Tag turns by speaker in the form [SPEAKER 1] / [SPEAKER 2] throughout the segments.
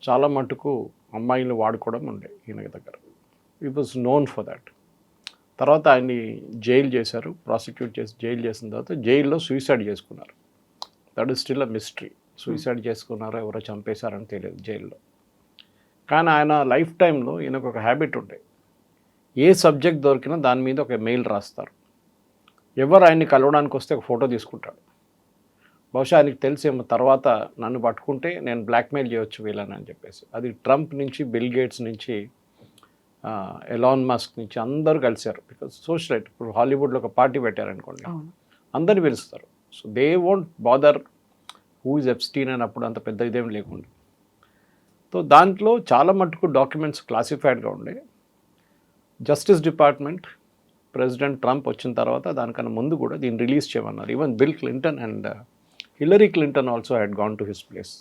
[SPEAKER 1] చాలా మటుకు అమ్మాయిలు వాడుకోవడం ఉండే ఈయన దగ్గర. ఈ వాజ్ నోన్ ఫర్ దాట్. తర్వాత ఆయన్ని జైలు చేశారు, ప్రాసిక్యూట్ చేసి జైలు చేసిన తర్వాత జైల్లో సూసైడ్ చేసుకున్నారు. That is still a mystery. Suicide చేసుకున్నారో ఎవరో చంపేశారని తెలియదు జైల్లో. కానీ ఆయన లైఫ్ టైంలో ఈయనకు ఒక హ్యాబిట్ ఉండే, ఏ సబ్జెక్ట్ దొరికినా దాని మీద ఒక మెయిల్ రాస్తారు. ఎవరు ఆయన్ని కలవడానికి వస్తే ఒక ఫోటో తీసుకుంటాడు. బహుశా ఆయనకి తెలిసేమో తర్వాత నన్ను పట్టుకుంటే నేను బ్లాక్మెయిల్ చేయవచ్చు వీళ్ళని అని చెప్పేసి. అది ట్రంప్ నుంచి, బిల్ గేట్స్ నుంచి, ఎలాన్ మస్క్ నుంచి అందరూ కలిశారు. Because socialite. ఇప్పుడు హాలీవుడ్లో ఒక పార్టీ పెట్టారనుకోండి, అందరిని పిలుస్తారు. So they won't bother who is Epstein అని అప్పుడు అంత పెద్ద ఇదేం లేకుండా. సో దాంట్లో చాలా మటుకు డాక్యుమెంట్స్ క్లాసిఫైడ్గా ఉండే. జస్టిస్ డిపార్ట్మెంట్ ప్రెసిడెంట్ ట్రంప్ వచ్చిన తర్వాత దానికన్నా ముందు కూడా దీన్ని రిలీజ్ చేయమన్నారు. Even bill Clinton and Hillary Clinton also had gone to his place.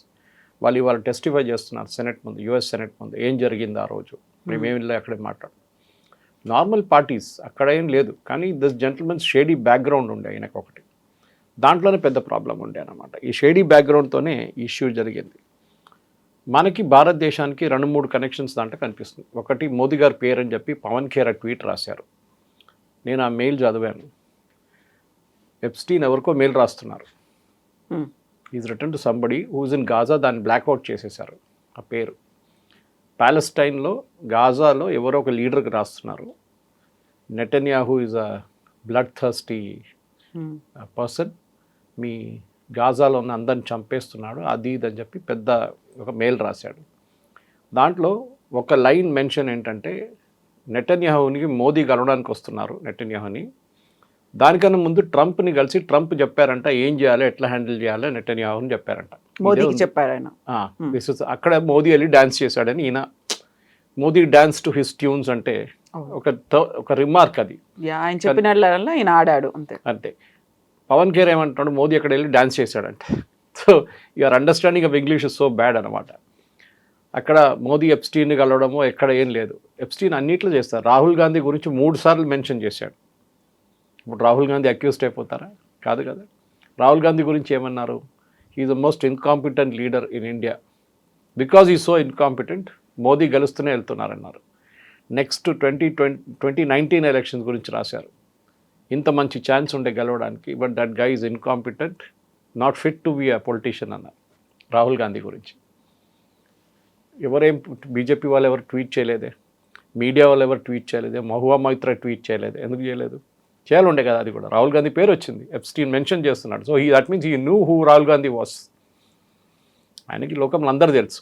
[SPEAKER 1] వాళ్ళు ఇవాళ టెస్టిఫై చేస్తున్నారు సెనెట్ ముందు, యుఎస్ సెనెట్ ముందు, ఏం జరిగింది ఆ రోజు, మేమేమి లేదు అక్కడే మాట్లాడు. నార్మల్ పార్టీస్ అక్కడ ఏం లేదు, కానీ దిస్ జెంటిల్మెన్స్ షేడీ బ్యాక్గ్రౌండ్ ఉండే ఆయనకు ఒకటి. దాంట్లోనే పెద్ద ప్రాబ్లం ఉండే అనమాట. ఈ షేడీ బ్యాక్గ్రౌండ్తోనే ఇష్యూ జరిగింది. మనకి భారతదేశానికి 2-3 కనెక్షన్స్ దాంట్లో కనిపిస్తుంది. ఒకటి, మోదీ గారి పేరు అని చెప్పి పవన్ ఖేర్ ట్వీట్ రాశారు. నేను ఆ మెయిల్ చదివాను. ఎప్స్టీన్ ఎవరికో మెయిల్ రాస్తున్నారు. Is return to somebody who's in Gaza. దాన్ని బ్లాక్అవుట్ చేసేశారు ఆ పేరు. ప్యాలెస్టైన్లో, గాజాలో ఎవరో ఒక లీడర్కి రాస్తున్నారు. Netanyahu is a blood thirsty person, మీ గాజాలో ఉన్న అందరిని చంపేస్తున్నాడు, అది ఇది అని చెప్పి పెద్ద ఒక మెయిల్ రాశాడు. దాంట్లో ఒక లైన్ మెన్షన్ ఏంటంటే, నెటన్యాహూని మోదీ కలవడానికి వస్తున్నారు నెటన్యాహూని. దానికన్నా ముందు ట్రంప్ని కలిసి ట్రంప్ చెప్పారంట ఏం చేయాలి, ఎట్లా హ్యాండిల్ చేయాలి నెటన్యాహూని చెప్పారంట.
[SPEAKER 2] మోదీకి చెప్పారు ఆయన.
[SPEAKER 1] అక్కడ మోదీ వెళ్ళి డ్యాన్స్ చేశాడని ఈయన, Modi dance to his tunes అంటే ఒక రిమార్క్ అది.
[SPEAKER 2] ఆయన చెప్పినట్ల ఈయన ఆడాడు అంతే.
[SPEAKER 1] అంతే. పవన్ ఖేర్ ఏమంటున్నాడు, మోదీ అక్కడ వెళ్ళి డ్యాన్స్ చేశాడంటే. So your understanding of English is so bad అనమాట. అక్కడ మోదీ ఎప్స్టీన్ని కలవడమో ఎక్కడ ఏం లేదు. ఎప్స్టీన్ అన్నిట్లో చేస్తారు. రాహుల్ గాంధీ గురించి 3 సార్లు మెన్షన్ చేశాడు. ఇప్పుడు రాహుల్ గాంధీ అక్యూజ్డ్ అయిపోతారా? కాదు కదా. రాహుల్ గాంధీ గురించి ఏమన్నారు, he's the most incompetent leader in India. Because ఈ సో ఇన్కాంపిటెంట్, మోదీ గెలుస్తూనే వెళ్తున్నారన్నారు. నెక్స్ట్ 2019 ఎలక్షన్స్ గురించి రాశారు. ఇంత మంచి ఛాన్స్ ఉండే గెలవడానికి, but that guy is incompetent, not fit to be a politician అన్నారు రాహుల్ గాంధీ గురించి. ఎవరేం బీజేపీ వాళ్ళు ఎవరు ట్వీట్ చేయలేదే, మీడియా వాళ్ళు ఎవరు ట్వీట్ చేయలేదే, మహువా మైత్రా ట్వీట్ చేయలేదు. ఎందుకు చేయలేదు? చేయాలండే కదా. అది కూడా రాహుల్ గాంధీ పేరు వచ్చింది, ఎప్స్టీన్ మెన్షన్ చేస్తున్నాడు. So that means he knew who Rahul Gandhi was. ఆయనకి లోకంలో అందరూ తెలుసు.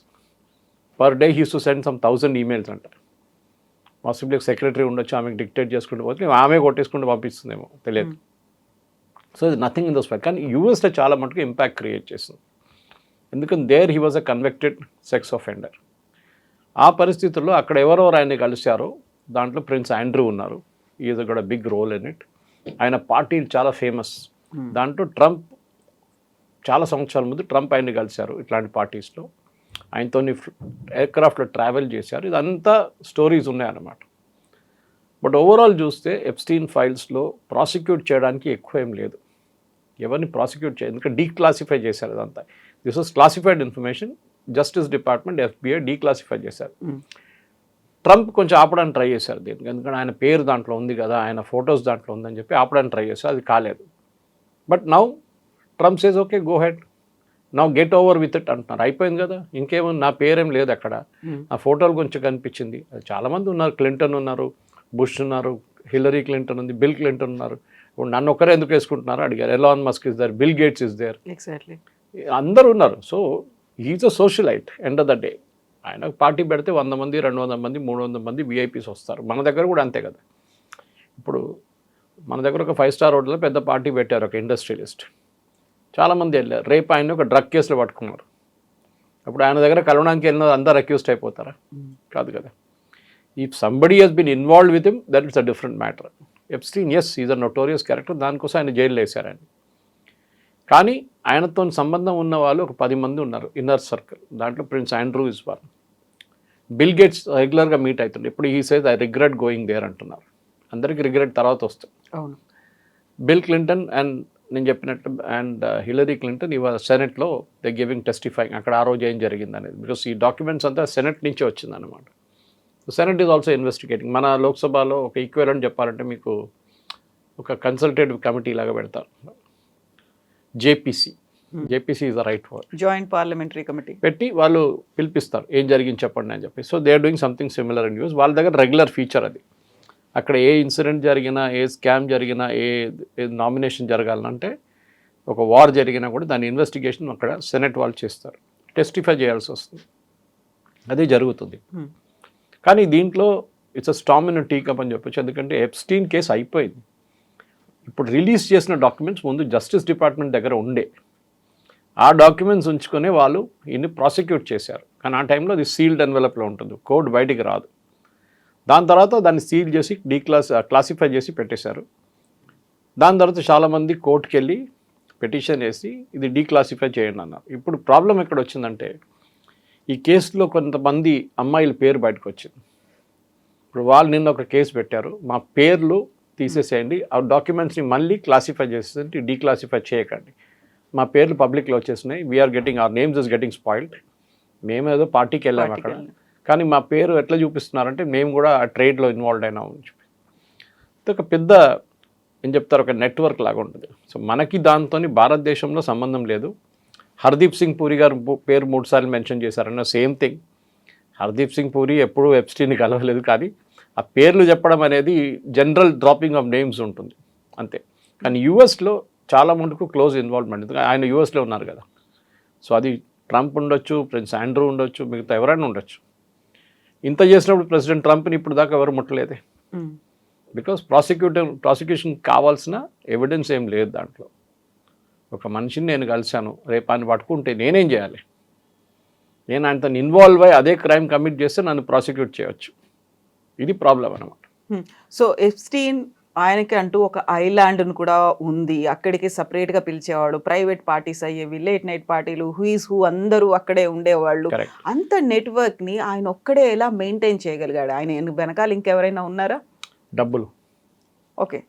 [SPEAKER 1] Per day he's to send some 1000 emails అంట. పాసిబుల్లీ సెక్రటరీ ఉండొచ్చు, ఆమెకు డిక్టేట్ చేసుకుంటూ పోతే ఆమె కొట్టేసుకుంటూ పంపిస్తుందేమో తెలియదు. సో ఇది నథింగ్ ఇన్ దోస్ ఫైట్. కానీ యూఎస్లో చాలా మటుకు ఇంపాక్ట్ క్రియేట్ చేస్తుంది. ఎందుకంటే there he was a convicted sex offender. ఆ పరిస్థితుల్లో అక్కడ ఎవరెవరు ఆయన్ని కలిశారో దాంట్లో ప్రిన్స్ ఆండ్రూ ఉన్నారు. ఈజ్ గూడ బిగ్ రోల్ ఇన్ ఇట్. ఆయన పార్టీలు చాలా ఫేమస్. దాంట్లో ట్రంప్ చాలా సంవత్సరాల ముందు ట్రంప్ ఆయన్ని కలిశారు ఇట్లాంటి పార్టీస్లో. ఆయనతో ఎయిర్క్రాఫ్ట్లో ట్రావెల్ చేశారు. ఇదంతా స్టోరీస్ ఉన్నాయన్నమాట. బట్ ఓవరాల్ చూస్తే ఎప్స్టీన్ ఫైల్స్లో ప్రాసిక్యూట్ చేయడానికి ఎక్కువ ఏం లేదు. ఎవరిని ప్రాసిక్యూట్ చేయదు, ఎందుకంటే డీక్లాసిఫై చేశారు అదంతా. This was classified information. Justice department, FBI declassify చేశారు. ట్రంప్ కొంచెం ఆపడానికి ట్రై చేశారు దీనికి, ఎందుకంటే ఆయన పేరు దాంట్లో ఉంది కదా, ఆయన ఫొటోస్ దాంట్లో ఉందని చెప్పి ఆపడానికి ట్రై చేశారు. అది కాలేదు. But now Trump says okay, go ahead, now get over with it అంటున్నారు. అయిపోయింది కదా, ఇంకేమో నా పేరేం లేదు అక్కడ, నా ఫోటోలు కొంచెం కనిపించింది. చాలామంది ఉన్నారు, క్లింటన్ ఉన్నారు, బుష్ ఉన్నారు, హిల్లరీ క్లింటన్ ఉంది, బిల్ క్లింటన్ ఉన్నారు. ఇప్పుడు నన్ను ఒక్కరే ఎందుకు వేసుకుంటున్నారు అడిగారు. Elon Musk is there, Bill Gates is there,
[SPEAKER 2] exactly
[SPEAKER 1] అందరూ ఉన్నారు. So he's a socialite end of the day. ఆయన పార్టీ పెడితే 100 మంది, 200 మంది, 300 మంది విఐపీస్ వస్తారు. మన దగ్గర కూడా అంతే కదా. ఇప్పుడు మన దగ్గర ఒక 5-స్టార్ హోటల్లో పెద్ద పార్టీ పెట్టారు ఒక ఇండస్ట్రియలిస్ట్, చాలామంది వెళ్ళారు. రేపు ఆయన ఒక డ్రగ్ కేసులో పట్టుకున్నారు. అప్పుడు ఆయన దగ్గర కలవడానికి వెళ్ళిన అందరు అక్యూజ్డ్ అయిపోతారా? కాదు కదా. If somebody he's been involved with him, that it's a different matter. Epstein ఎస్ ఈజ్ అ నోటోరియస్ క్యారెక్టర్, దానికోసం ఆయన జైల్లో వేశారు ఆయన. కానీ ఆయనతో సంబంధం ఉన్న వాళ్ళు ఒక 10 మంది ఉన్నారు ఇన్నర్ సర్కిల్. దాంట్లో Prince Andrew is one. Bill Gates రెగ్యులర్గా మీట్ అవుతుండే. ఇప్పుడు ఈ says I regret going there అంటున్నారు. అందరికీ రిగ్రెట్ తర్వాత వస్తుంది.
[SPEAKER 2] అవును.
[SPEAKER 1] బిల్ క్లింటన్ అండ్ నేను చెప్పినట్టు అండ్ హిలరీ క్లింటన్ ఇవాళ సెనెట్లో దే గివింగ్ టెస్టిఫైయింగ్ అక్కడ ఆ రోజు ఏం జరిగింది అనేది బికాస్ ఈ డాక్యుమెంట్స్ అంతా సెనెట్ నుంచే వచ్చిందనమాట. Senate is also investigating. మన లోక్సభలో ఒక ఈక్వలెంట్ చెప్పాలంటే మీకు ఒక కన్సల్టేటివ్ కమిటీ లాగా పెడతారు, JPC. JPC is the right word,
[SPEAKER 2] joint parliamentary committee
[SPEAKER 1] పెట్టి వాళ్ళు పిలిపిస్తారు ఏం జరిగింది చెప్పండి అని చెప్పి. So they are doing something similar in US. వాళ్ళ దగ్గర రెగ్యులర్ ఫీచర్ అది. అక్కడ ఏ ఇన్సిడెంట్ జరిగినా, ఏ స్కామ్ జరిగినా, ఏ నామినేషన్ జరగాలంటే, ఒక వార్ జరిగినా కూడా దాని ఇన్వెస్టిగేషన్ అక్కడ సెనెట్ వాళ్ళు చేస్తారు, టెస్టిఫై చేయాల్సి వస్తుంది. అదే జరుగుతుంది. కానీ దీంట్లో it's a storm in tea cup అని చెప్పొచ్చు. ఎందుకంటే ఎప్స్టీన్ కేసు అయిపోయింది. ఇప్పుడు రిలీజ్ చేసిన డాక్యుమెంట్స్ ముందు జస్టిస్ డిపార్ట్మెంట్ దగ్గర ఉండే. ఆ డాక్యుమెంట్స్ ఉంచుకొని వాళ్ళు ఇన్ని ప్రాసిక్యూట్ చేశారు. కానీ ఆ టైంలో అది సీల్డ్ ఎన్వెలప్లో ఉంటుంది, కోడ్ బయటికి రాదు. దాని తర్వాత దాన్ని సీల్ చేసి క్లాసిఫై చేసి పెట్టేశారు. దాని తర్వాత చాలామంది కోర్టుకు వెళ్ళి పిటిషన్ వేసి ఇది డీక్లాసిఫై చేయండి అన్నారు. ఇప్పుడు ప్రాబ్లం ఎక్కడ వచ్చిందంటే, ఈ కేసులో కొంతమంది అమ్మాయిల పేరు బయటకు వచ్చింది. ఇప్పుడు వాళ్ళు నిన్న ఒక కేసు పెట్టారు, మా పేర్లు తీసేసేయండి, ఆ డాక్యుమెంట్స్ని మళ్ళీ క్లాసిఫై చేసేసి డీక్లాసిఫై చేయకండి, మా పేర్లు పబ్లిక్లో వచ్చేసినాయి, we are getting our names is getting spoiled. మేమేదో పార్టీకి వెళ్ళాము అక్కడ, కానీ మా పేరు ఎట్లా చూపిస్తున్నారంటే మేము కూడా ఆ ట్రేడ్లో ఇన్వాల్వ్ అయినాము అని చెప్పి. ఒక పెద్ద ఏం చెప్తారు, ఒక నెట్వర్క్ లాగా ఉంటుంది. సో మనకి దాంతో భారతదేశంలో సంబంధం లేదు. హర్దీప్ సింగ్ పూరి గారు పేరు 3 సార్లు మెన్షన్ చేశారన్న సేమ్ థింగ్. హర్దీప్ సింగ్ పూరి ఎప్పుడూ ఎప్స్టీన్ని కలవలేదు, కానీ ఆ పేర్లు చెప్పడం అనేది జనరల్ డ్రాపింగ్ ఆఫ్ నేమ్స్ ఉంటుంది అంతే. కానీ యూఎస్లో చాలా మటుకు క్లోజ్ ఇన్వాల్వ్మెంట్, ఆయన యూఎస్లో ఉన్నారు కదా. సో అది ట్రంప్ ఉండొచ్చు, ప్రిన్స్ ఆండ్రూ ఉండొచ్చు, మిగతా ఎవరైనా ఉండొచ్చు. ఇంత చేసినప్పుడు ప్రెసిడెంట్ ట్రంప్ని ఇప్పుడు దాకా ఎవరు ముట్టలేదే. బికాస్ ప్రాసిక్యూషన్ కావాల్సిన ఎవిడెన్స్ ఏం లేదు దాంట్లో. ఒక మనిషిని నేను కలిశాను, రేపు ఆయన పట్టుకుంటే నేనేం చేయాలి? నేను ఆయనతో ఇన్వాల్వ్ అయ్యి అదే క్రైమ్ కమిట్ చేస్తే నన్ను ప్రాసిక్యూట్ చేయవచ్చు. ఇది ప్రాబ్లం అన్నమాట.
[SPEAKER 2] సో ఎప్స్టీన్ ఆయనకి అంటూ ఒక ఐలాండ్ను కూడా ఉంది, అక్కడికి సపరేట్గా పిలిచేవాడు, ప్రైవేట్ పార్టీస్ అయ్యేవి, లేట్ నైట్ పార్టీలు, హూయిస్ హూ అందరూ అక్కడే ఉండేవాళ్ళు. అంత నెట్వర్క్ని ఆయన ఒక్కడే ఎలా మెయింటైన్ చేయగలిగాడు? ఆయన వెనకాల ఇంకెవరైనా ఉన్నారా?
[SPEAKER 1] డబ్బులు.
[SPEAKER 2] ఓకే,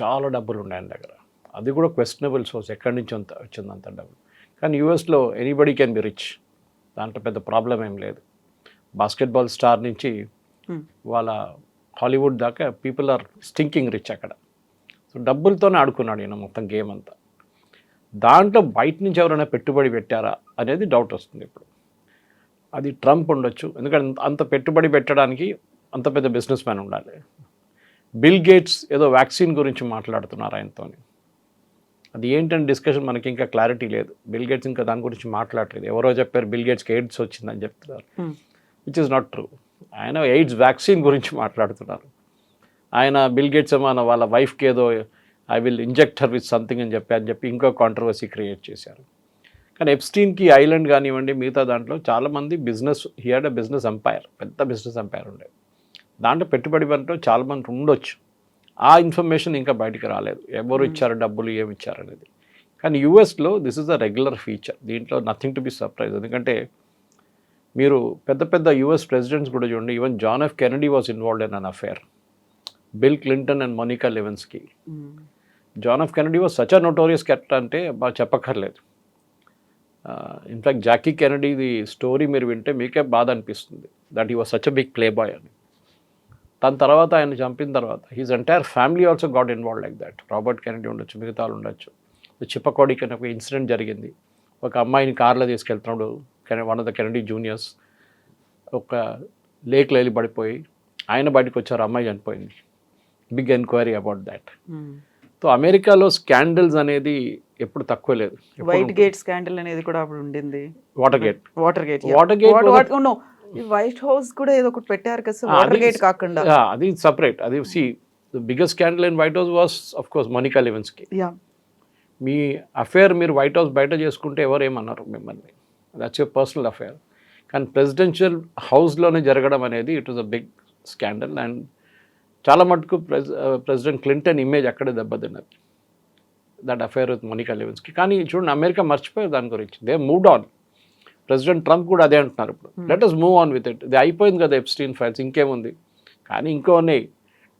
[SPEAKER 1] చాలా డబ్బులు ఉన్నాయి ఆయన దగ్గర. అది కూడా క్వశ్చనబుల్ సోర్స్, ఎక్కడి నుంచి వచ్చింది అంత డబ్బులు. కానీ యూఎస్లో ఎనీబడి కెన్ బి రిచ్, దాంట్లో పెద్ద ప్రాబ్లం ఏం లేదు. బాస్కెట్బాల్ స్టార్ నుంచి వాళ్ళ హాలీవుడ్ దాకా పీపుల్ ఆర్ స్టింకింగ్ రిచ్ అక్కడ. సో డబ్బులతోనే ఆడుకున్నాడు ఈయన మొత్తం గేమ్ అంతా. దాంట్లో బయట నుంచి ఎవరైనా పెట్టుబడి పెట్టారా అనేది డౌట్ వస్తుంది ఇప్పుడు. అది ట్రంప్ ఉండొచ్చు, ఎందుకంటే అంత పెట్టుబడి పెట్టడానికి అంత పెద్ద బిజినెస్ మ్యాన్ ఉండాలి. బిల్ గేట్స్ ఏదో వ్యాక్సిన్ గురించి మాట్లాడుతున్నారు ఆయనతో. అది ఏంటంటే డిస్కషన్ మనకి ఇంకా క్లారిటీ లేదు. బిల్ గేట్స్ ఇంకా దాని గురించి మాట్లాడలేదు. ఎవరో చెప్పారు బిల్ గేట్స్కి ఎయిడ్స్ వచ్చిందని చెప్తున్నారు, విచ్ ఇస్ నాట్ ట్రూ. ఆయన ఎయిడ్స్ వ్యాక్సిన్ గురించి మాట్లాడుతున్నారు. ఆయన బిల్ గేట్స్ ఏమో వాళ్ళ వైఫ్కి ఏదో I will inject her with something అని చెప్పి ఇంకో కాంట్రవర్సీ క్రియేట్ చేశారు. కానీ ఎప్స్టీన్కి ఐలాండ్ కానివ్వండి, మిగతా దాంట్లో చాలామంది business, he had a business empire, పెద్ద బిజినెస్ ఎంపైర్ ఉండేది. దాంట్లో పెట్టుబడి పనిలో చాలామంది ఉండొచ్చు. ఆ ఇన్ఫర్మేషన్ ఇంకా బయటికి రాలేదు, ఎవరు ఇచ్చారు డబ్బులు, ఏమి ఇచ్చారు అనేది. కానీ యూఎస్లో this is a regular feature, దీంట్లో నథింగ్ టు బి సర్ప్రైజ్. ఎందుకంటే మీరు పెద్ద పెద్ద యూఎస్ ప్రెసిడెంట్స్ కూడా చూడండి, even John F Kennedy was involved in an affair, Bill Clinton and Monica Lewinsky. John F Kennedy was such a notorious character అంటే బాగా చెప్పక్కర్లేదు. ఇన్ఫ్యాక్ట్ జాకీ కెనడీది స్టోరీ మీరు వింటే మీకే బాధ అనిపిస్తుంది, that he was such a big playboy అని. దాని తర్వాత ఆయన చంపిన తర్వాత his entire family also got involve like that. Robert Kennedy ఉండొచ్చు, మిగతా ఉండొచ్చు. చిప్పకోడికి అని ఒక ఇన్సిడెంట్ జరిగింది. ఒక అమ్మాయిని కార్లో తీసుకెళ్తున్నాడు one of the Kennedy juniors, ఒక లేక్లో వెళ్ళి పడిపోయి ఆయన బయటకు వచ్చారు, అమ్మాయి చనిపోయింది. Big enquiry about that. So అమెరికాలో స్కాండల్స్ అనేది ఎప్పుడు తక్కువ లేదు.
[SPEAKER 2] వైట్ గేట్ స్కాండల్ అనేది కూడా అప్పుడు ఉండింది.
[SPEAKER 1] వాటర్ గేట్
[SPEAKER 2] వైట్ హౌస్ కూడా ఏదో ఒకటి పెట్టారు కదా, వాటర్ గేట్ కాకుండా.
[SPEAKER 1] అది సపరేట్. అది see the biggest scandal in White House was of course Monica Lewinsky. మీ అఫేర్ మీరు వైట్ హౌస్ బయట చేసుకుంటే ఎవరు ఏమన్నారు మిమ్మల్ని, దట్స్ యువర్ పర్సనల్ అఫేర్. కానీ ప్రెసిడెన్షియల్ హౌస్లోనే జరగడం అనేది it was a big scandal. And చాలా మటుకు ప్రెసిడెంట్ క్లింటన్ ఇమేజ్ అక్కడే దెబ్బతిన్నది, that affair with Monica Lewinsky. కానీ చూడండి అమెరికా మర్చిపోయారు దాని గురించి, they moved on. President Trump కూడా అదే అంటున్నారు ఇప్పుడు, let us move on with it. ఇది అయిపోయింది కదా ఎప్స్టీన్ ఫైల్స్, ఇంకేముంది. కానీ ఇంకో ఉన్నాయి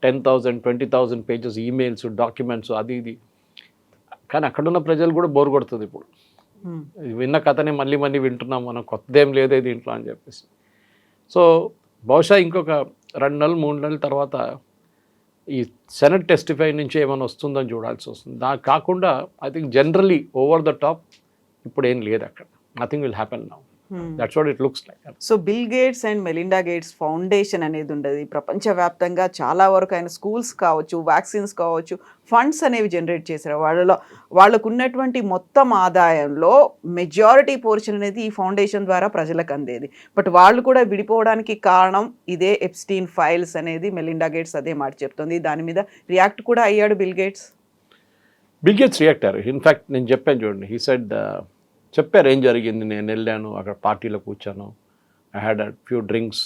[SPEAKER 1] 10,000 20,000 పేజెస్ ఈమెయిల్స్, డాక్యుమెంట్స్, అది ఇది. కానీ అక్కడున్న ప్రజలు కూడా బోర్ కొడుతుంది ఇప్పుడు. విన్న కథనే మళ్ళీ మళ్ళీ వింటున్నాం మనం, కొత్తదేం లేదే దీంట్లో అని చెప్పేసి. సో బహుశా ఇంకొక 2 నెలలు 3 నెలల తర్వాత ఈ సెనెట్ టెస్టిఫై నుంచి ఏమైనా వస్తుందని చూడాల్సి వస్తుంది. దానికి కాకుండా I think generally over the top ఇప్పుడు ఏం లేదు అక్కడ. Nothing will happen now. That's what it looks like.
[SPEAKER 2] So bill gates and Melinda gates foundation అనేది ఉండదు ప్రపంచవ్యాప్తంగా. చాలా వరకు ఆయన స్కూల్స్ కావచ్చు, వ్యాక్సిన్స్ కావచ్చు, ఫండ్స్ అనేవి జనరేట్ చేశారు. వాళ్ళకు ఉన్నటువంటి మొత్తం ఆదాయంలో మెజారిటీ పోర్షన్ అనేది ఈ ఫౌండేషన్ ద్వారా ప్రజలకు అందేది. బట్ వాళ్ళు కూడా విడిపోవడానికి కారణం ఇదే ఎప్స్టీన్ ఫైల్స్ అనేది మెలిండా గేట్స్ అదే మాట చెప్తుంది. దాని మీద రియాక్ట్ కూడా అయ్యాడు బిల్ గేట్స్.
[SPEAKER 1] రియాక్ట్ అయ్యారు. ఇన్ఫ్యాక్ట్ నేను చెప్పాను చూడండి, హీ సెడ్ చెప్పారు ఏం జరిగింది. నేను వెళ్ళాను, అక్కడ పార్టీలో కూర్చాను, I had a few drinks.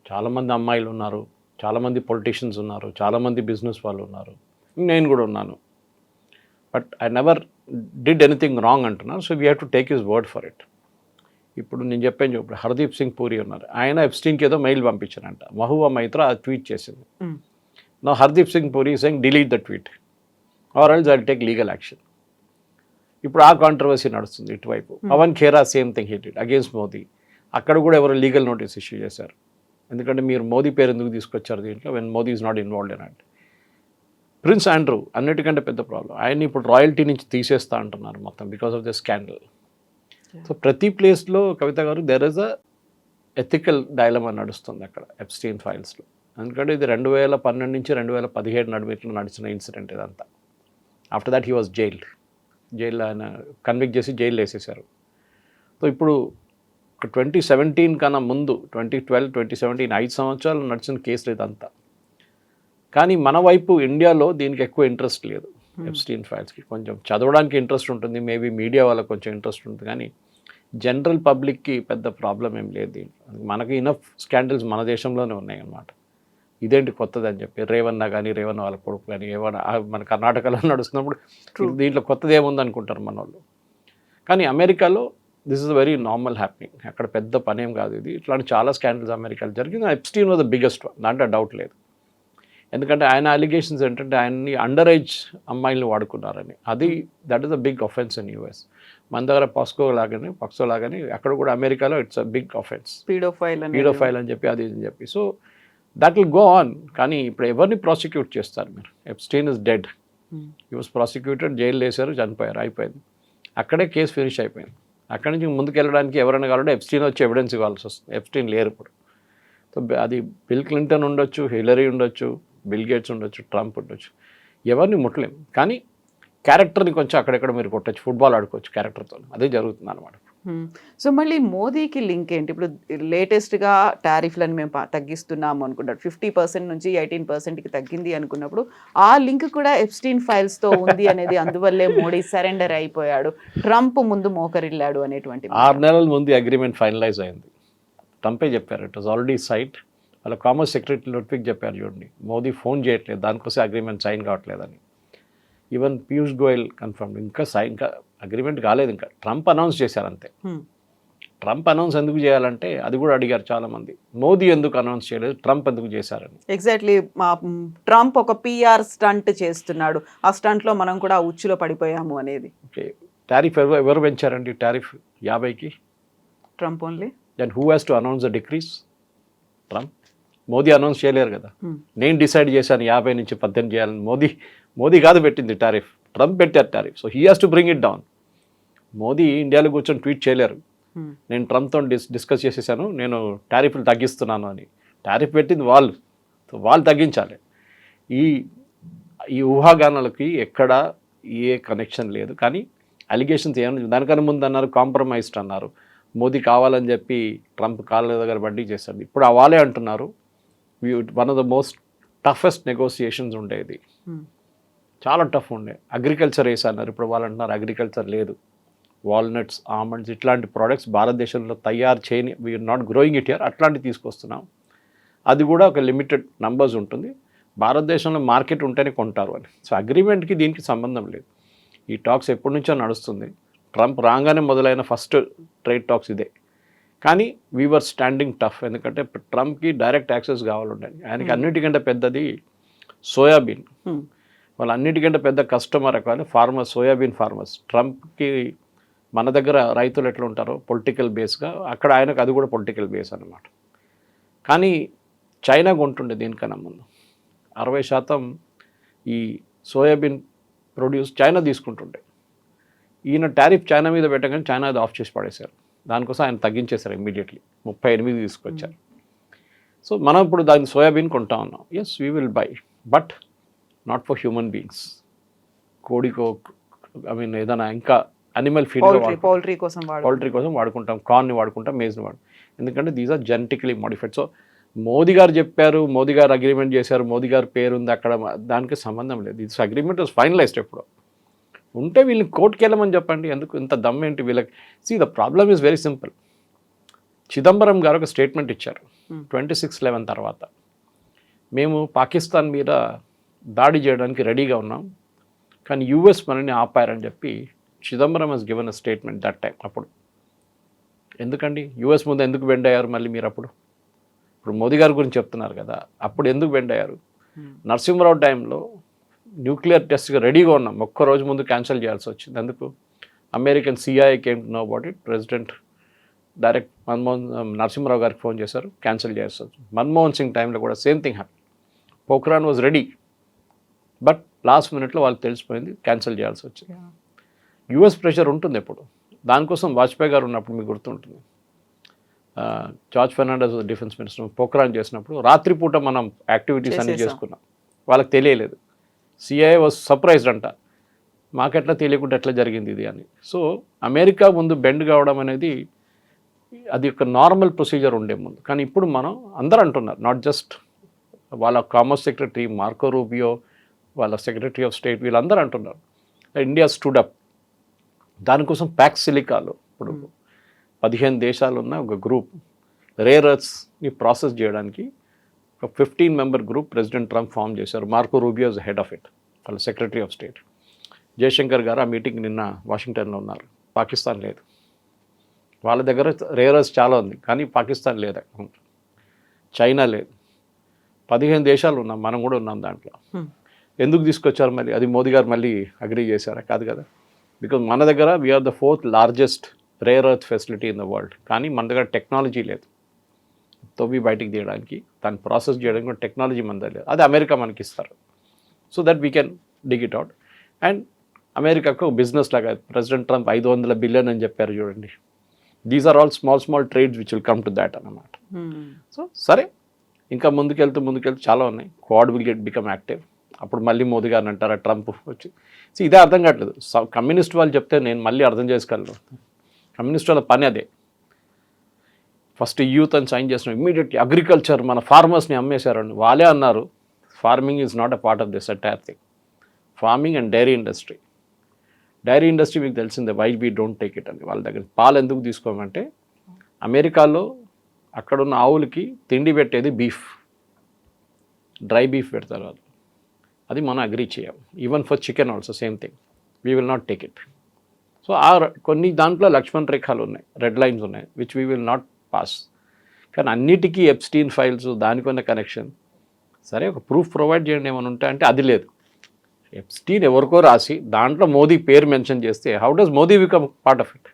[SPEAKER 1] చాలామంది అమ్మాయిలు ఉన్నారు, చాలామంది పొలిటీషియన్స్ ఉన్నారు, చాలామంది బిజినెస్ వాళ్ళు ఉన్నారు, నేను కూడా ఉన్నాను. But I never did anything wrong అంటున్నారు. So we have to take his word for it. ఇప్పుడు నేను చెప్పాను ఇప్పుడు హర్దీప్ సింగ్ పూరి ఉన్నారు, ఆయన ఎప్స్టీన్కి ఏదో మెయిల్ పంపించారంట. మహువా మైత్రా అది ట్వీట్ చేసింది. నా Hardeep Singh Puri saying delete the tweet or else I will take legal action. ఇప్పుడు ఆ కాంట్రవర్సీ నడుస్తుంది ఇటువైపు. Pavan Khera same thing he did against Modi. అక్కడ కూడా ఎవరు లీగల్ నోటీస్ ఇష్యూ చేశారు. ఎందుకంటే మీరు మోదీ పేరు ఎందుకు తీసుకొచ్చారు దీంట్లో, when Modi is not involved in it. Prince Andrew అన్నిటికంటే పెద్ద ప్రాబ్లం. ఆయన్ని ఇప్పుడు రాయల్టీ నుంచి తీసేస్తా అంటున్నారు మొత్తం because of the scandal. So ప్రతి ప్లేస్లో కవిత గారు there is a ethical dilemma నడుస్తుంది అక్కడ ఎప్స్టీన్ ఫైల్స్లో. ఎందుకంటే ఇది 2012 నుంచి 2017 నడుమిట్లో నడిచిన ఇన్సిడెంట్ ఇదంతా. ఆఫ్టర్ దాట్ హీ వాజ్ జైల్లో ఆయన కన్విక్ట్ చేసి జైల్లో వేసేసారు. సో ఇప్పుడు 2017 కన్నా ముందు 2012, 2017 5 సంవత్సరాలు నడిచిన కేసులు ఇదంతా. కానీ మన వైపు ఇండియాలో దీనికి ఎక్కువ ఇంట్రెస్ట్ లేదు. ఎప్స్టీన్ ఫైల్స్కి కొంచెం చదవడానికి ఇంట్రెస్ట్ ఉంటుంది, మేబీ మీడియా వాళ్ళకి కొంచెం ఇంట్రెస్ట్ ఉంటుంది, కానీ జనరల్ పబ్లిక్కి పెద్ద ప్రాబ్లం ఏం లేదు దీంట్లో. మనకి ఇనఫ్ స్కాండల్స్ మన దేశంలోనే ఉన్నాయి అన్నమాట. ఇదేంటి కొత్తది అని చెప్పి రేవన్న కానీ రేవన్న వాళ్ళ కొడుకు కానీ ఏమన్నా మన కర్ణాటకలో నడుస్తున్నప్పుడు దీంట్లో కొత్తది ఏముంది అనుకుంటారు మన వాళ్ళు. కానీ అమెరికాలో this is very normal happening. అక్కడ పెద్ద పనేం కాదు ఇది. ఇట్లాంటి చాలా స్కాండల్స్ అమెరికాలో జరిగింది. Epstein was the biggest one, దాంట్లో డౌట్ లేదు. ఎందుకంటే ఆయన అలిగేషన్స్ ఏంటంటే ఆయన్ని అండర్ ఏజ్ అమ్మాయిలను వాడుకున్నారని. అది that is a big offence in US. మన దగ్గర పాక్సో లాగానే అక్కడ కూడా అమెరికాలో it's a big offence, paedophile అని చెప్పి అది అని చెప్పి. So that will go on. కానీ ఇప్పుడు ఎవరిని ప్రాసిక్యూట్ చేస్తారు మీరు? Epstein is dead, he was prosecuted, jail వేశారు, చనిపోయారు, అయిపోయింది. అక్కడే కేసు ఫినిష్ అయిపోయింది. అక్కడి నుంచి ముందుకు వెళ్ళడానికి ఎవరైనా కావాలంటే ఎప్స్టీన్ వచ్చి ఎవిడెన్స్ ఇవ్వాల్సి వస్తుంది. ఎప్స్టీన్ లేరు ఇప్పుడు. సో అది బిల్ క్లింటన్ ఉండొచ్చు, హిలరీ ఉండొచ్చు, బిల్ గేట్స్ ఉండొచ్చు, ట్రంప్ ఉండొచ్చు, ఎవరిని ముట్టలేం. కానీ క్యారెక్టర్ని కొంచెం అక్కడెక్కడ మీరు కొట్టచ్చు, ఫుట్బాల్ ఆడుకోవచ్చు క్యారెక్టర్తో. అదే జరుగుతుంది అనమాట.
[SPEAKER 2] సో మళ్ళీ మోదీకి లింక్ ఏంటి? ఇప్పుడు లేటెస్ట్గా టారిఫ్లను మేము తగ్గిస్తున్నాము అనుకున్నాడు, 50% నుంచి 18%కి తగ్గింది అనుకున్నప్పుడు ఆ లింక్ కూడా ఎప్స్టీన్ ఫైల్స్తో ఉంది అనేది, అందువల్లే మోడీ సరెండర్ అయిపోయాడు, ట్రంప్ ముందు మోకరిల్లాడు అనేటువంటి.
[SPEAKER 1] 6 నెలల ముందు అగ్రిమెంట్ ఫైనలైజ్ అయింది. ట్రంపే చెప్పారు, ఇట్ వాజ్ ఆల్రెడీ సైట్. వాళ్ళ కామర్స్ సెక్రటరీ లుట్విక్ చెప్పారు, చూడండి మోదీ ఫోన్ చేయట్లేదు, దానికోసం అగ్రిమెంట్ సైన్ కావట్లేదని. ఈవెన్ పీయూష్ గోయల్ కన్ఫర్మ్ ఇంకా అగ్రిమెంట్ కాలేదు, ఇంకా ట్రంప్ అనౌన్స్ చేశారు అంతే. ట్రంప్ అనౌన్స్ ఎందుకు చేయాలంటే అది కూడా అడిగారు చాలామంది, మోదీ ఎందుకు అనౌన్స్ చేయలేదు, ట్రంప్ ఎందుకు చేశారని.
[SPEAKER 2] ఎగ్జాక్ట్లీ, ట్రంప్ ఒక పిఆర్ స్టంట్ చేస్తున్నాడు, ఆ స్టంట్లో మనం కూడా ఉచ్చులో పడిపోయాము అనేది.
[SPEAKER 1] ఓకే, టారిఫ్ ఎవరు పెంచారండి? టారిఫ్ 50కి
[SPEAKER 2] Trump only.
[SPEAKER 1] Then who has to announce the decrease? Trump. Modi announce చేయలేరు కదా. నేను డిసైడ్ చేశాను 50 నుంచి 18 చేయాలని. మోదీ కాదు పెట్టింది టారిఫ్, ట్రంప్ పెట్టారు tariff. So he has to bring it down. Modi ఇండియాలో కూర్చొని ట్వీట్ చేయలేరు, నేను ట్రంప్తో డిస్కస్ చేసేసాను, నేను టారిఫ్లు తగ్గిస్తున్నాను అని. టారిఫ్ పెట్టింది వాళ్ళు, సో వాళ్ళు తగ్గించాలి. ఈ ఊహాగానాలకి ఎక్కడ ఏ కనెక్షన్ లేదు. కానీ అలిగేషన్స్ ఏమన్నా, దానికన్నా ముందు అన్నారు కాంప్రమైజ్డ్ అన్నారు, మోదీ కావాలని చెప్పి ట్రంప్ కాళ్ళ దగ్గర బండి చేశాడు. ఇప్పుడు వాళ్ళే అంటున్నారు one of the most toughest negotiations ఉండేది, చాలా టఫ్ ఉండే. అగ్రికల్చర్ వేసన్నారు, ఇప్పుడు వాళ్ళు అంటున్నారు అగ్రికల్చర్ లేదు. వాల్నట్స్, ఆల్మండ్స్ ఇట్లాంటి ప్రోడక్ట్స్ భారతదేశంలో తయారు చేయని, we are not growing it here, అట్లాంటివి తీసుకొస్తున్నాం. అది కూడా ఒక లిమిటెడ్ నంబర్స్ ఉంటుంది, భారతదేశంలో మార్కెట్ ఉంటేనే కొంటారు అని. సో అగ్రిమెంట్కి దీనికి సంబంధం లేదు. ఈ టాక్స్ ఎప్పటి నుంచో నడుస్తుంది. ట్రంప్ రాగానే మొదలైన ఫస్ట్ ట్రేడ్ టాక్స్ ఇదే. కానీ వీఆర్ స్టాండింగ్ టఫ్, ఎందుకంటే ట్రంప్కి డైరెక్ట్ యాక్సెస్ కావాలండి. ఆయనకి అన్నిటికంటే పెద్దది సోయాబీన్. వాళ్ళన్నిటికంటే పెద్ద కస్టమర్ రకాలు ఫార్మర్స్, సోయాబీన్ ఫార్మర్స్. ట్రంప్కి మన దగ్గర రైతులు ఎట్లా ఉంటారో పొలిటికల్ బేస్గా, అక్కడ ఆయనకు అది కూడా పొలిటికల్ బేస్ అనమాట. కానీ చైనా కొంటుండే దీనికన్నా ముందు 60% ఈ సోయాబీన్ ప్రొడ్యూస్ చైనా తీసుకుంటుండే. ఈయన టారిఫ్ చైనా మీద పెట్టగానే చైనా అది ఆఫ్ చేసి పడేశారు. దానికోసం ఆయన తగ్గించేశారు ఇమ్మీడియట్లీ, 38 తీసుకొచ్చారు. సో మనం ఇప్పుడు దాని సోయాబీన్ కొంటా ఉన్నాం. Yes, we will buy, but not for human beings. కోడికో ఏదైనా ఇంకా అనిమల్ ఫీడ్,
[SPEAKER 2] పౌల్ట్రీ కోసం
[SPEAKER 1] వాడుకుంటాం, కార్న్ని వాడుకుంటాం, మేజ్ని ఎందుకంటే these are genetically modified. So Modi garu చెప్పారు, మోదీ గారు అగ్రిమెంట్ చేశారు, మోదీ గారు పేరు ఉంది అక్కడ, దానికి సంబంధం లేదు. This agreement was finalised. ఎప్పుడు ఉంటే వీళ్ళని కోర్టుకి వెళ్ళమని చెప్పండి. ఎందుకు ఇంత దమ్ ఏంటి వీళ్ళకి? See the problem is very simple. Chidambaram గారు ఒక స్టేట్మెంట్ ఇచ్చారు 26/11 తర్వాత, మేము పాకిస్తాన్ మీద దాడి చేయడానికి రెడీగా ఉన్నాం, కానీ యూఎస్ మనని ఆపారని చెప్పి Chidambaram has given a statement that time. అప్పుడు ఎందుకండి యూఎస్ ముందు ఎందుకు బెండ్ అయ్యారు మళ్ళీ మీరు? అప్పుడు ఇప్పుడు మోదీ గారి గురించి చెప్తున్నారు కదా, అప్పుడు ఎందుకు బెండ్ అయ్యారు? నరసింహరావు టైంలో న్యూక్లియర్ టెస్ట్గా రెడీగా ఉన్నాం, ఒక్కరోజు ముందు క్యాన్సిల్ చేయాల్సి వచ్చింది. ఎందుకు? American CIA came to know about it. President direct Narasimha Rao గారికి ఫోన్ చేశారు, క్యాన్సిల్ చేయాల్సి వచ్చింది. మన్మోహన్ సింగ్ టైంలో కూడా same thing happy. Pokhran was ready, but last మినిట్లో వాళ్ళకి తెలిసిపోయింది, క్యాన్సిల్ చేయాల్సి వచ్చింది. యూఎస్ ప్రెషర్ ఉంటుంది ఎప్పుడు. దానికోసం వాజ్పేయి గారు ఉన్నప్పుడు మీకు గుర్తుంటుంది, George Fernandes defence minister Pokhran చేసినప్పుడు రాత్రిపూట మనం యాక్టివిటీస్ అన్నీ చేసుకున్నాం, వాళ్ళకి తెలియలేదు. సిఐఏ వాజ్ సర్ప్రైజ్డ్ అంట, మాకెట్లా తెలియకుండా ఎట్లా జరిగింది ఇది అని. సో అమెరికా ముందు బెండ్ కావడం అనేది అది ఒక నార్మల్ ప్రొసీజర్ ఉండే ముందు. కానీ ఇప్పుడు మనం అందరూ అంటున్నారు, నాట్ జస్ట్ వాళ్ళ కామర్స్ సెక్రటరీ మార్కో రూబియో, వాళ్ళ సెక్రటరీ ఆఫ్ స్టేట్, వీళ్ళందరూ అంటున్నారు ఇండియా స్టూడ్ అప్. దానికోసం ప్యాక్స్ సిలికాలో ఇప్పుడు 15 దేశాలు ఉన్న ఒక గ్రూప్ రేర్ ఎర్త్స్ని ప్రాసెస్ చేయడానికి ఒక 15 member group president Trump form చేశారు. Marco Rubio is head of it, వాళ్ళ secretary of state. Jaishankar garu ఆ మీటింగ్ నిన్న వాషింగ్టన్లో ఉన్నారు. పాకిస్తాన్ లేదు, వాళ్ళ దగ్గర రేర్ ఎర్త్స్ చాలా ఉంది, కానీ పాకిస్తాన్ లేదు, చైనా లేదు. 15 దేశాలు ఉన్నాం, మనం కూడా ఉన్నాం దాంట్లో. ఎందుకు తీసుకొచ్చారు మరి? అది మోదీ గారు మళ్ళీ అగ్రీ చేశారా? కాదు కదా. బికాజ్ మన దగ్గర we are the 4th largest rare earth facility in the world, కానీ మన దగ్గర టెక్నాలజీ లేదు తవ్వి బయటికి తీయడానికి, దాన్ని ప్రాసెస్ చేయడానికి కూడా టెక్నాలజీ మన దగ్గర లేదు. అది అమెరికా మనకి ఇస్తారు, so that we can dig it out. And అమెరికాకు బిజినెస్ లాగా ప్రెసిడెంట్ ట్రంప్ 500 బిలియన్ అని చెప్పారు చూడండి. These are all small trades which will come to that అన్నమాట. సో సరే, ఇంకా ముందుకెళ్తూ చాలా ఉన్నాయి. Quad will become active. అప్పుడు మళ్ళీ మోదీ గారిని అంటారా ట్రంప్ వచ్చి? సో ఇదే అర్థం కావట్లేదు. కమ్యూనిస్ట్ వాళ్ళు చెప్తే నేను మళ్ళీ అర్థం చేసుకోగలను. కమ్యూనిస్ట్ వాళ్ళ పని అదే. ఫస్ట్ యూత్ అని సైన్ చేసిన ఇమ్మీడియట్లీ అగ్రికల్చర్, మన ఫార్మర్స్ని అమ్మేశారండి. వాళ్ళే అన్నారు farming is not a part of this entire thing. Farming and dairy industry మీకు తెలిసిందే, why we don't take it అని. వాళ్ళ దగ్గర పాలు ఎందుకు తీసుకోమంటే, అమెరికాలో అక్కడున్న ఆవులకి తిండి పెట్టేది బీఫ్, డ్రై బీఫ్ పెడతారు వాళ్ళు. అది మనం అగ్రీ చేయం. Even for chicken also same thing, we will not take it. So కొన్ని దాంట్లో లక్ష్మణ్ రేఖలు ఉన్నాయి, రెడ్ లైన్స్ ఉన్నాయి, which we will not pass. కానీ అన్నిటికీ ఎప్స్టీన్ ఫైల్స్, దానికున్న కనెక్షన్. సరే, ఒక ప్రూఫ్ ప్రొవైడ్ చేయండి ఏమైనా ఉంటే అంటే అది లేదు. ఎప్స్టీన్ ఎవరికో రాసి దాంట్లో మోదీ పేరు మెన్షన్ చేస్తే how does Modi become part of it?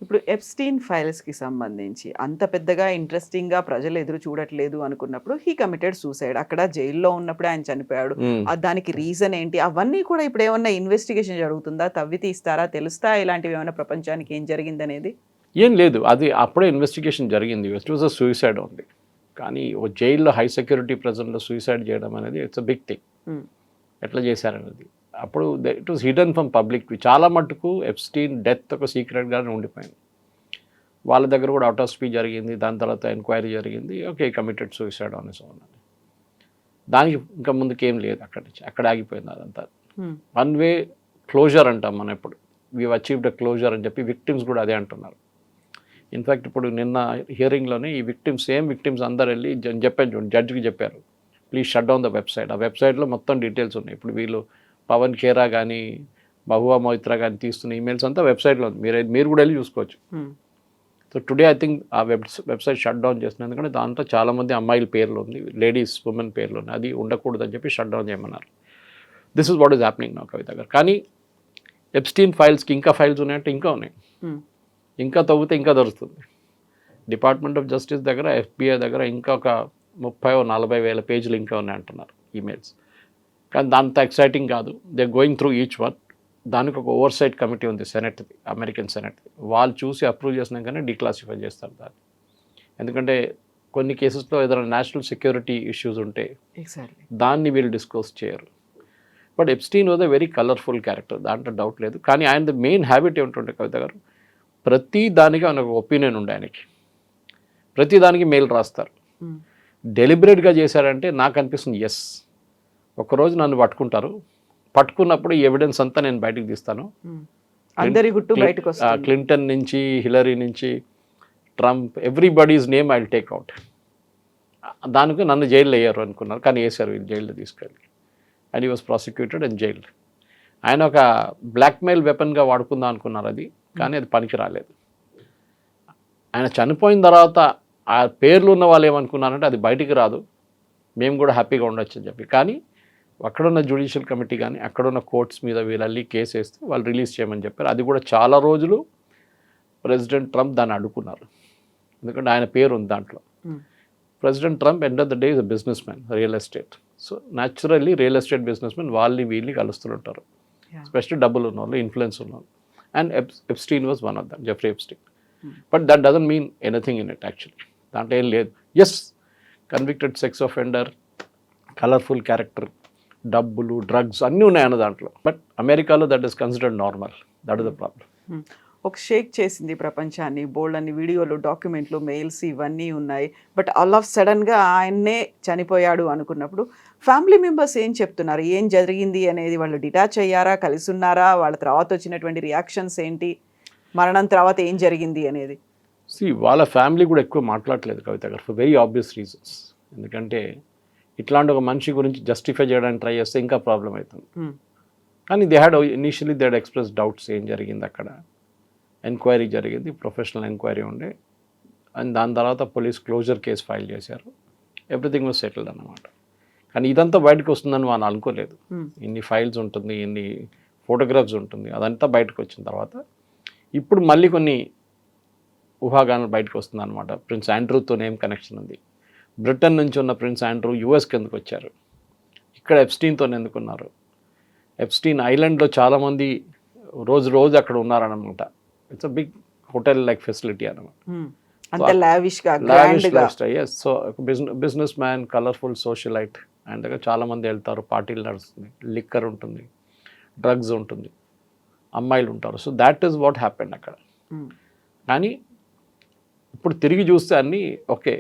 [SPEAKER 2] ఇప్పుడు ఎప్స్టీన్ ఫైల్స్కి సంబంధించి అంత పెద్దగా ఇంట్రెస్టింగ్గా ప్రజలు ఎదురు చూడట్లేదు అనుకున్నప్పుడు హీ కమిటెడ్ సూసైడ్. అక్కడ జైల్లో ఉన్నప్పుడు ఆయన చనిపోయాడు. దానికి రీజన్ ఏంటి? అవన్నీ కూడా ఇప్పుడు ఏమన్నా ఇన్వెస్టిగేషన్ జరుగుతుందా? తవ్వి తీస్తారా? తెలుస్తా ఇలాంటివి ఏమైనా ప్రపంచానికి ఏం జరిగింది అనేది?
[SPEAKER 1] ఏం లేదు, అది అప్పుడే ఇన్వెస్టిగేషన్ జరిగింది. It was a suicide only. కానీ ఓ జైల్లో హై సెక్యూరిటీ ప్రెజెంట్లో సూసైడ్ చేయడం అనేది ఇట్స్ అ బిగ్ థింగ్. ఎట్లా చేశారనేది అప్పుడు it was hidden from public. చాలా మటుకు ఎప్స్టీన్ డెత్ ఒక సీక్రెట్గానే ఉండిపోయింది. వాళ్ళ దగ్గర కూడా అవుట్ ఆఫ్ స్పీచ్ జరిగింది, దాని తర్వాత ఎంక్వైరీ జరిగింది. ఓకే, కమిటెడ్ సూసైడ్ అనేసి ఉన్నది. దానికి ఇంకా ముందుకేం లేదు, అక్కడ ఆగిపోయింది అదంతా. వన్ వే క్లోజర్ అంటాం మనం. ఇప్పుడు వీ అచీవ్డ్ అ క్లోజర్ అని చెప్పి విక్టిమ్స్ కూడా అదే అంటున్నారు. ఇన్ఫ్యాక్ట్ ఇప్పుడు నిన్న హియరింగ్లోనే ఈ సేమ్ విక్టిమ్స్ అందరు వెళ్ళి చెప్పాను చూడండి, జడ్జికి చెప్పారు, please shut down the website. ఆ వెబ్సైట్లో మొత్తం డీటెయిల్స్ ఉన్నాయి. ఇప్పుడు వీళ్ళు పవన్ ఖేరా కానీ మహువా మొయిత్రా కానీ తీస్తున్న ఈమెయిల్స్ అంతా వెబ్సైట్లో ఉంది, మీరు కూడా వెళ్ళి చూసుకోవచ్చు. సో టుడే ఐ థింక్ ఆ వెబ్సైట్ షట్ డౌన్ చేస్తున్నారు, ఎందుకంటే దాంట్లో చాలామంది అమ్మాయిల పేర్లు ఉంది, లేడీస్ ఉమెన్ పేర్లు ఉన్నాయి, అది ఉండకూడదని చెప్పి షట్ డౌన్ చేయమన్నారు. This is what is happening నా కవిత గారు. కానీ ఎప్స్టీన్ ఫైల్స్కి ఇంకా ఫైల్స్ ఉన్నాయంటే ఇంకా ఉన్నాయి, ఇంకా తవ్వితే ఇంకా దొరుకుతుంది. డిపార్ట్మెంట్ ఆఫ్ జస్టిస్ దగ్గర, FBI దగ్గర ఇంకా ఒక 30-40 వేల పేజీలు ఇంకా ఉన్నాయి అంటున్నారు ఈమెయిల్స్. కానీ దాంతో ఎక్సైటింగ్ కాదు. They going through each one. దానికి ఒక ఓవర్సైట్ కమిటీ ఉంది, సెనెట్ది, అమెరికన్ సెనెట్ది. వాళ్ళు చూసి అప్రూవ్ చేసినాకనే డీక్లాసిఫై చేస్తారు దాన్ని. ఎందుకంటే కొన్ని కేసెస్లో ఏదైనా నేషనల్ సెక్యూరిటీ ఇష్యూస్ ఉంటే దాన్ని వీళ్ళు డిస్క్లోజ్ చేయరు. But Epstein was a very colourful character, దాంట్లో డౌట్ లేదు. కానీ ఆయన మెయిన్ హ్యాబిట్ ఏమిటంటే కవిత గారు, ప్రతి దానికి ఆయన ఒక ఒపీనియన్ ఉండే ఆయనకి. ప్రతి దానికి మెయిల్ రాస్తారు. డెలిబరేట్గా చేశారంటే నాకు అనిపిస్తుంది ఎస్. ఒకరోజు నన్ను పట్టుకున్నప్పుడు ఈ ఎవిడెన్స్ అంతా నేను బయటకు తీస్తాను.
[SPEAKER 2] అందరి గుట్టు బయటకు వస్తుంది.
[SPEAKER 1] క్లింటన్ నుంచి, హిలరీ నుంచి, Trump, everybody's name I will take out. దానికి నన్ను జైల్లో వేయరు అనుకున్నారు, కానీ వేశారు వీళ్ళు జైల్లో తీసుకెళ్ళి. And he was prosecuted and jailed. ఆయన ఒక బ్లాక్మెయిల్ వెపన్గా వాడుకుందాం అనుకున్నారు అది, కానీ అది పనికి రాలేదు. ఆయన చనిపోయిన తర్వాత ఆ పేర్లు ఉన్న వాళ్ళు ఏమనుకున్నారంటే అది బయటికి రాదు, మేము కూడా హ్యాపీగా ఉండొచ్చు అని చెప్పి. కానీ అక్కడున్న జ్యుడిషియల్ కమిటీ కానీ అక్కడున్న కోర్ట్స్ మీద వీళ్ళల్లి కేసు వేస్తే వాళ్ళు రిలీజ్ చేయమని చెప్పారు. అది కూడా చాలా రోజులు ప్రెసిడెంట్ ట్రంప్ దాన్ని అడ్డుకున్నారు, ఎందుకంటే ఆయన పేరు ఉంది దాంట్లో. President Trump end of the day is a business man, real estate. So naturally real estate business man వాళ్ళని వీళ్ళని కలుస్తుంటారు, ఎస్పెషల్లీ డబ్బులు ఉన్న వాళ్ళు, ఇన్ఫ్లుయెన్స్ ఉన్న వాళ్ళు. And Epstein was one of them, Jeffrey Epstein. But that doesn't mean anything in it actually. దాంట్లో ఏం లేదు. Yes, convicted sex offender, colourful character, డబ్బులు, డ్రగ్స్ అన్నీ ఉన్నాయన్న దాంట్లో. బట్ అమెరికాలో that is considered normal. That is the problem.
[SPEAKER 2] ఒక shake చేసింది ప్రపంచాన్ని, బోల్డ్ అన్ని వీడియోలు, డాక్యుమెంట్లు, మెయిల్స్ ఇవన్నీ ఉన్నాయి. బట్ ఆల్ ఆఫ్ సడన్గా ఆయన్నే చనిపోయాడు అనుకున్నప్పుడు ఫ్యామిలీ మెంబర్స్ ఏం చెప్తున్నారు, ఏం జరిగింది అనేది? వాళ్ళు డిటాచ్ అయ్యారా, కలిసి ఉన్నారా, వాళ్ళ తర్వాత వచ్చినటువంటి రియాక్షన్స్ ఏంటి, మరణం తర్వాత ఏం జరిగింది అనేది?
[SPEAKER 1] వాళ్ళ ఫ్యామిలీ కూడా ఎక్కువ మాట్లాడలేదు కవిత గారు, ఫర్ వెరీ ఆబ్వియస్ రీజన్స్. ఎందుకంటే ఇట్లాంటి ఒక మనిషి గురించి జస్టిఫై చేయడానికి ట్రై చేస్తే ఇంకా ప్రాబ్లం అవుతుంది. కానీ they had initially they had express doubts, ఏం జరిగింది అక్కడ. ఎంక్వైరీ జరిగింది, ప్రొఫెషనల్ ఎంక్వైరీ ఉండే. అండ్ దాని తర్వాత పోలీస్ క్లోజర్ కేసు ఫైల్ చేశారు. ఎవ్రీథింగ్ వాజ్ సెటిల్డ్ అన్నమాట. కానీ ఇదంతా బయటకు వస్తుందని మనం అనుకోలేదు. ఇన్ని ఫైల్స్ ఉంటుంది, ఇన్ని ఫోటోగ్రాఫ్స్ ఉంటుంది, అదంతా బయటకు వచ్చిన తర్వాత ఇప్పుడు మళ్ళీ కొన్ని ఊహాగానాలు బయటకు వస్తుంది అనమాట. ప్రిన్స్ ఆండ్రూతో ఏం కనెక్షన్ ఉంది, బ్రిటన్ నుంచి ఉన్న ప్రిన్స్ ఆండ్రూ యూఎస్కి ఎందుకు వచ్చారు, ఇక్కడ ఎప్స్టీన్తో ఎందుకున్నారు, ఎప్స్టీన్ ఐలాండ్లో చాలామంది రోజు అక్కడ ఉన్నారనమాట. It's a big hotel like facility అనమాట. So business man, colourful socialite, ఆయన దగ్గర చాలామంది వెళ్తారు, పార్టీలు నడుస్తుంది, లిక్కర్ ఉంటుంది, డ్రగ్స్ ఉంటుంది, అమ్మాయిలు ఉంటారు. So that is what happened అక్కడ. కానీ ఇప్పుడు తిరిగి చూస్తే అన్నీ ఓకే,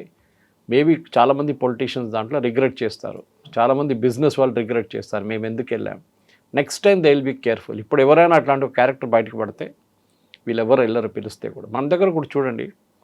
[SPEAKER 1] మేబీ చాలామంది పొలిటీషియన్స్ దాంట్లో రిగ్రెట్ చేస్తారు, చాలామంది బిజినెస్ వాళ్ళు రిగ్రెట్ చేస్తారు, మేము ఎందుకు వెళ్ళాం. Next time they will be careful. ఇప్పుడు ఎవరైనా అట్లాంటి ఒక క్యారెక్టర్ బయటకు పడితే వీళ్ళు ఎవరు వెళ్ళరు పిలిస్తే కూడా. మన దగ్గర కూడా చూడండి,